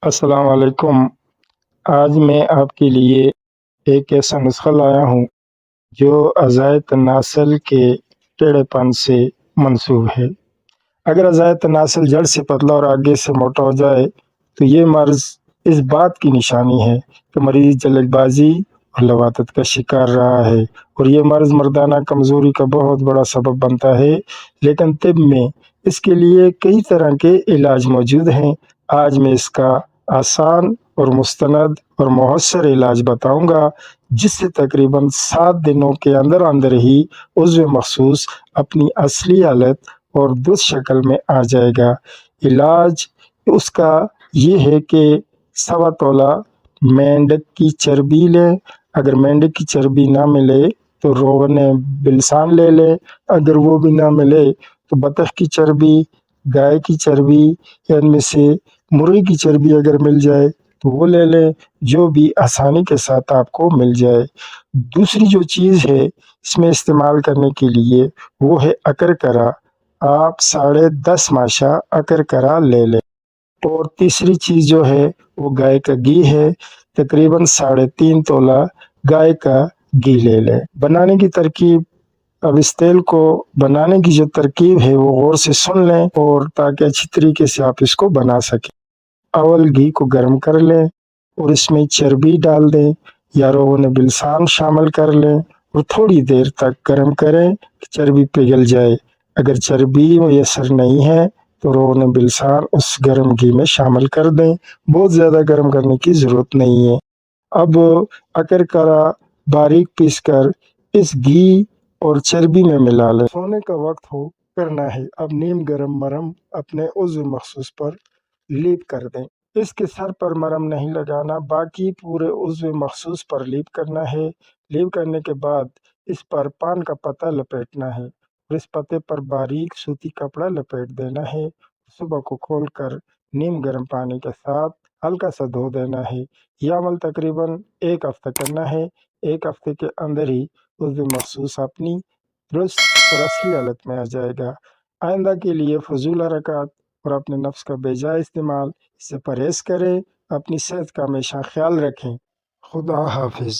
السلام علیکم۔ آج میں آپ کے لیے ایک ایسا نسخہ لایا ہوں جو عزائے تناسل کے ٹیڑھے پن سے منسوب ہے۔ اگر عزائے تناسل جڑ سے پتلا اور آگے سے موٹا ہو جائے تو یہ مرض اس بات کی نشانی ہے کہ مریض جلد بازی اور لواطت کا شکار رہا ہے، اور یہ مرض مردانہ کمزوری کا بہت بڑا سبب بنتا ہے۔ لیکن طب میں اس کے لیے کئی طرح کے علاج موجود ہیں۔ آج میں اس کا آسان اور مستند اور مؤثر علاج بتاؤں گا، جس سے تقریباً 7 دنوں کے اندر اندر ہی عضو مخصوص اپنی اصلی حالت اور درست شکل میں آ جائے گا۔ علاج اس کا یہ ہے کہ 1.25 تولہ مینڈک کی چربی لیں۔ اگر مینڈک کی چربی نہ ملے تو روغن بلسان لے لیں۔ اگر وہ بھی نہ ملے تو بطخ کی چربی، گائے کی چربی، یا ان میں سے مرغی کی چربی اگر مل جائے تو وہ لے لیں، جو بھی آسانی کے ساتھ آپ کو مل جائے۔ دوسری جو چیز ہے اس میں استعمال کرنے کے لیے وہ ہے اکرکرا۔ آپ 10.5 ماشا اکرکرا لے لیں۔ اور تیسری چیز جو ہے وہ گائے کا گھی ہے۔ تقریباً 3.5 تولہ گائے کا گھی لے لیں۔ بنانے کی ترکیب، اب اس تیل کو بنانے کی جو ترکیب ہے وہ غور سے سن لیں، اور تاکہ اچھی طریقے سے آپ اس کو بنا سکیں۔ اول گھی کو گرم کر لیں اور اس میں چربی ڈال دیں یا روغن بلسان شامل کر لیں، اور تھوڑی دیر تک گرم کریں کہ چربی پگھل جائے۔ اگر چربی میسر نہیں ہے تو روغن بلسان اس گرم گھی میں شامل کر دیں۔ بہت زیادہ گرم کرنے کی ضرورت نہیں ہے۔ اب اکرکرا باریک پیس کر اس گھی اور چربی میں ملا لیں۔ سونے کا وقت ہو کرنا ہے۔ اب نیم گرم مرہم اپنے عضو مخصوص پر لیپ کر دیں۔ اس کے سر پر مرہم نہیں لگانا، باقی پورے عضو مخصوص پر لیپ کرنا ہے۔ لیپ کرنے کے بعد اس پر پان کا پتا لپیٹنا ہے، اور اس پتے پر باریک سوتی کپڑا لپیٹ دینا ہے۔ صبح کو کھول کر نیم گرم پانی کے ساتھ ہلکا سا دھو دینا ہے۔ یہ عمل تقریباً 1 ہفتہ کرنا ہے۔ 1 ہفتے کے اندر ہی عضو مخصوص اپنی درست اور اصلی حالت میں آ جائے گا۔ آئندہ کے لیے فضول حرکات اور اپنے نفس کا بے جا استعمال سے پرہیز کریں۔ اپنی صحت کا ہمیشہ خیال رکھیں۔ خدا حافظ۔